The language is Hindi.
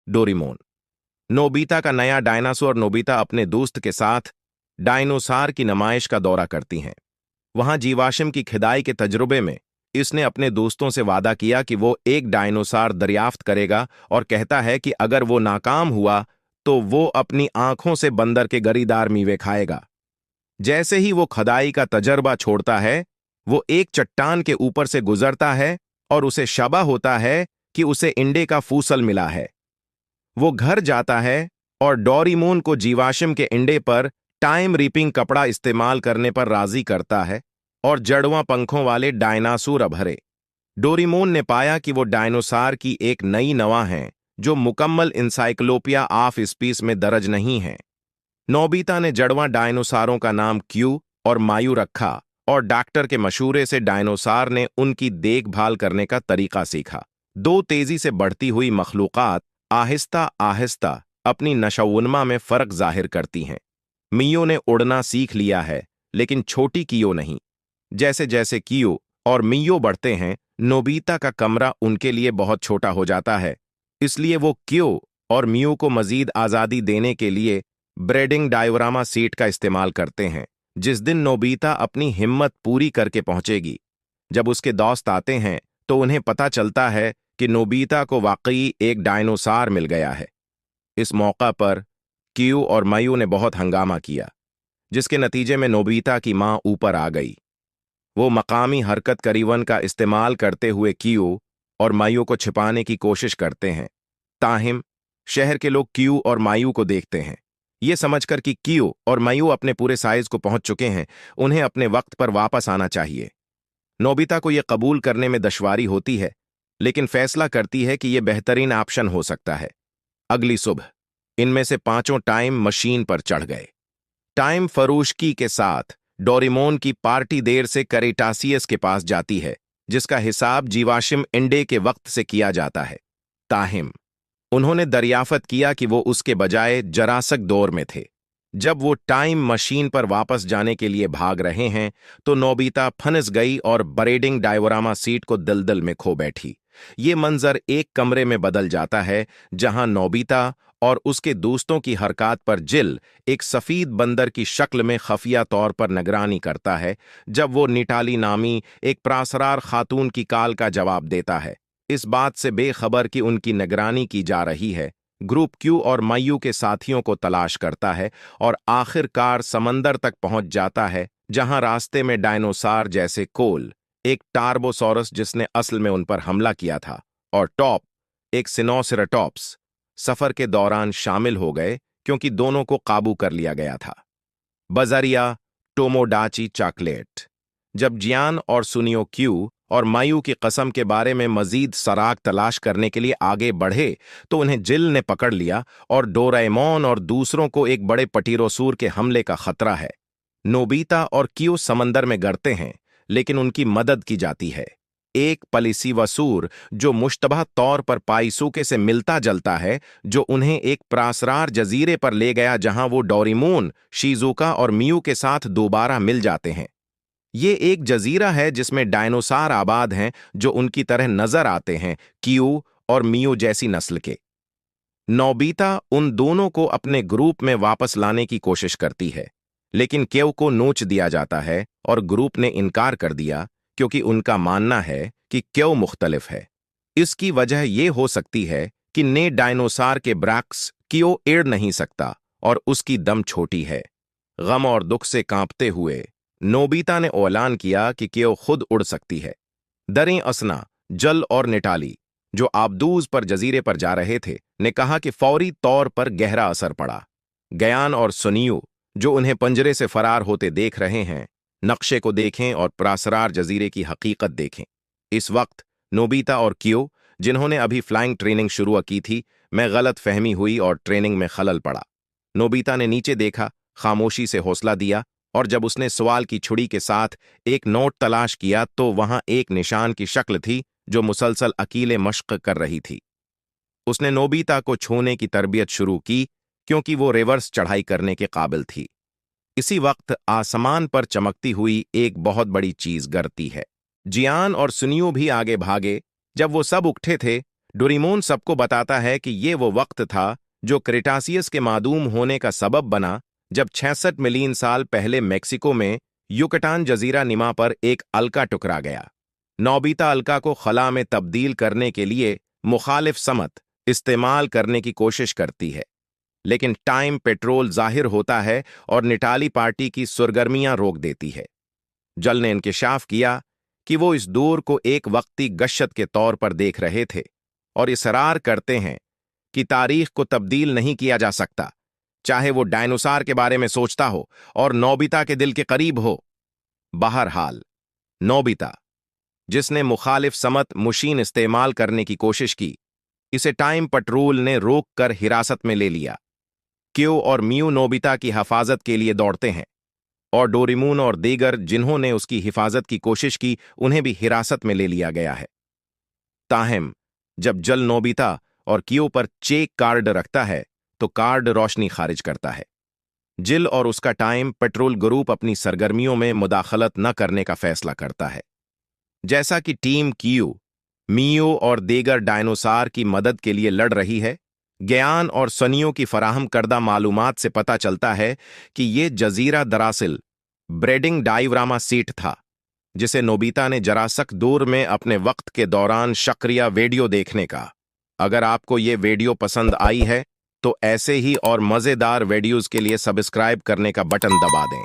डोरेमोन। नोबिता का नया डायनासोर। नोबिता अपने दोस्त के साथ डायनोसार की नुमाइश का दौरा करती हैं। वहां जीवाश्म की खुदाई के तजुर्बे में इसने अपने दोस्तों से वादा किया कि वो एक डायनोसार दरियाफ्त करेगा और कहता है कि अगर वो नाकाम हुआ तो वो अपनी आंखों से बंदर के गरीदार मीवे खाएगा। जैसे ही वो खुदाई का तजर्बा छोड़ता है, वो एक चट्टान के ऊपर से गुजरता है और उसे शबा होता है कि उसे इंडे का फूसल मिला है। वो घर जाता है और डोरेमोन को जीवाश्म के इंडे पर टाइम रीपिंग कपड़ा इस्तेमाल करने पर राजी करता है और जड़वां पंखों वाले डायनासोर अभरे। डोरेमोन ने पाया कि वो डायनोसार की एक नई नवा है जो मुकम्मल इंसाइक्लोपिया ऑफ स्पीस में दर्ज नहीं है। नोबिता ने जड़वां डायनोसारों का नाम क्यू और मायू रखा और डॉक्टर के मशूरे से डायनोसार ने उनकी देखभाल करने का तरीका सीखा। दो तेजी से बढ़ती हुई मखलूकात आहिस्ता आहिस्ता अपनी नशोउन्मा में फर्क जाहिर करती हैं। मियो ने उड़ना सीख लिया है, लेकिन छोटी कियो नहीं। जैसे जैसे कियो और मियो बढ़ते हैं, नोबिता का कमरा उनके लिए बहुत छोटा हो जाता है। इसलिए वो कियो और मियो को मजीद आज़ादी देने के लिए ब्रेडिंग डायोरामा सीट का इस्तेमाल करते हैं। जिस दिन नोबिता अपनी हिम्मत पूरी करके पहुंचेगी, जब उसके दोस्त आते हैं तो उन्हें पता चलता है कि नोबिता को वाकई एक डायनोसार मिल गया है। इस मौका पर कियो और मायू ने बहुत हंगामा किया, जिसके नतीजे में नोबिता की मां ऊपर आ गई। वो मकामी हरकत करीवन का इस्तेमाल करते हुए कियो और मायू को छिपाने की कोशिश करते हैं। ताहिम शहर के लोग कियो और मायू को देखते हैं। ये समझकर कि कियो और मायू अपने पूरे साइज को पहुंच चुके हैं, उन्हें अपने वक्त पर वापस आना चाहिए। नोबिता को यह कबूल करने में दुश्वारी होती है, लेकिन फैसला करती है कि यह बेहतरीन ऑप्शन हो सकता है। अगली सुबह इनमें से पांचों टाइम मशीन पर चढ़ गए। टाइम फरोशकी के साथ डोरेमोन की पार्टी देर से करेटासियस के पास जाती है, जिसका हिसाब जीवाश्म इंडे के वक्त से किया जाता है। ताहिम उन्होंने दरियाफत किया कि वो उसके बजाय जरासक दौर में थे। जब वो टाइम मशीन पर वापस जाने के लिए भाग रहे हैं तो नोबिता फंस गई और ब्रेडिंग डायोरामा सीट को दलदल में खो बैठी। ये मंजर एक कमरे में बदल जाता है जहां नोबिता और उसके दोस्तों की हरकत पर जिल एक सफेद बंदर की शक्ल में खफिया तौर पर निगरानी करता है, जब वो निटाली नामी एक प्रासरार खातून की कॉल का जवाब देता है। इस बात से बेखबर कि उनकी निगरानी की जा रही है, ग्रुप क्यू और मायू के साथियों को तलाश करता है और आखिरकार समंदर तक पहुंच जाता है, जहां रास्ते में डायनोसार जैसे कोल, एक टार्बोसॉरस जिसने असल में उन पर हमला किया था, और टॉप, एक सिनोसिरेटॉप्स, सफर के दौरान शामिल हो गए क्योंकि दोनों को काबू कर लिया गया था। बजरिया टोमोडाची चॉकलेट। जब जियान और सुनियो क्यू और मायू की कसम के बारे में मजीद सराग तलाश करने के लिए आगे बढ़े तो उन्हें जिल ने पकड़ लिया और डोरेमोन और दूसरों को एक बड़े पटीरोसूर के हमले का खतरा है। नोबिता और कियो समंदर में गिरते हैं, लेकिन उनकी मदद की जाती है। एक पलिसीवासूर जो मुश्तबह तौर पर पाइसुके से मिलता जलता है, जो उन्हें एक प्रासरार जजीरे पर ले गया जहां वो डोरेमोन, शिजुका और मियू के साथ दोबारा मिल जाते हैं। ये एक जजीरा है जिसमें डायनोसार आबाद हैं जो उनकी तरह नजर आते हैं, कियो और मियो जैसी नस्ल के। नोबिता उन दोनों को अपने ग्रुप में वापस लाने की कोशिश करती है, लेकिन केव को नोच दिया जाता है और ग्रुप ने इनकार कर दिया क्योंकि उनका मानना है कि केव मुख्तलिफ है। इसकी वजह यह हो सकती है कि ने डायनोसार के ब्रैक्स कियो एड़ नहीं सकता और उसकी दम छोटी है। गम और दुख से कांपते हुए नोबिता ने ऐलान किया कि केव खुद उड़ सकती है। दरें असना, जल और निटाली, जो आबदूज पर जजीरे पर जा रहे थे, ने कहा कि फौरी तौर पर गहरा असर पड़ा। गयान और सुनियो, जो उन्हें पंजरे से फरार होते देख रहे हैं, नक्शे को देखें और प्रासरार जजीरे की हकीकत देखें। इस वक्त नोबिता और कियो, जिन्होंने अभी फ्लाइंग ट्रेनिंग शुरू की थी, में गलत फहमी हुई और ट्रेनिंग में खलल पड़ा। नोबिता ने नीचे देखा, खामोशी से हौसला दिया, और जब उसने सवाल की छुड़ी के साथ एक नोट तलाश किया तो वहां एक निशान की शक्ल थी जो मुसलसल अकीले मश्क कर रही थी। उसने नोबिता को छूने की तरबियत शुरू की क्योंकि वो रिवर्स चढ़ाई करने के काबिल थी। इसी वक्त आसमान पर चमकती हुई एक बहुत बड़ी चीज गिरती है। जियान और सुनियो भी आगे भागे। जब वो सब उठे थे, डोरेमोन सबको बताता है कि ये वो वक्त था जो क्रेटासियस के मादूम होने का सबब बना, जब 66 मिलियन साल पहले मेक्सिको में युकटान जजीरा निमा पर एक अलका टुकरा गया। नोबिता अलका को खला में तब्दील करने के लिए मुखालिफ समत इस्तेमाल करने की कोशिश करती है, लेकिन टाइम पेट्रोल जाहिर होता है और निटाली पार्टी की सरगर्मियां रोक देती है। जल ने इंकशाफ किया कि वो इस दौर को एक वक्ती गश्शत के तौर पर देख रहे थे और इसरार करते हैं कि तारीख को तब्दील नहीं किया जा सकता, चाहे वो डायनासोर के बारे में सोचता हो और नोबिता के दिल के करीब हो। बहरहाल, नोबिता, जिसने मुखालिफ समत मशीन इस्तेमाल करने की कोशिश की, इसे टाइम पेट्रोल ने रोक कर हिरासत में ले लिया। क्यो और मियू नोबिता की हिफाजत के लिए दौड़ते हैं और डोरेमोन और दीगर जिन्होंने उसकी हिफाजत की कोशिश की, उन्हें भी हिरासत में ले लिया गया है। ताहम, जब जल नोबिता और क्यो पर चेक कार्ड रखता है तो कार्ड रोशनी खारिज करता है। जिल और उसका टाइम पेट्रोल ग्रुप अपनी सरगर्मियों में मुदाखलत न करने का फैसला करता है। जैसा कि टीम क्यू, मियो और दीगर डायनासोर की मदद के लिए लड़ रही है, ज्ञान और सनियों की फराहम करदा मालूमात से पता चलता है कि ये जजीरा दरअसल ब्रेडिंग डायवरामा सीट था, जिसे नोबिता ने जरासक दूर में अपने वक्त के दौरान शक्रिया वीडियो देखने का। अगर आपको ये वीडियो पसंद आई है तो ऐसे ही और मज़ेदार वीडियोस के लिए सब्सक्राइब करने का बटन दबा दें।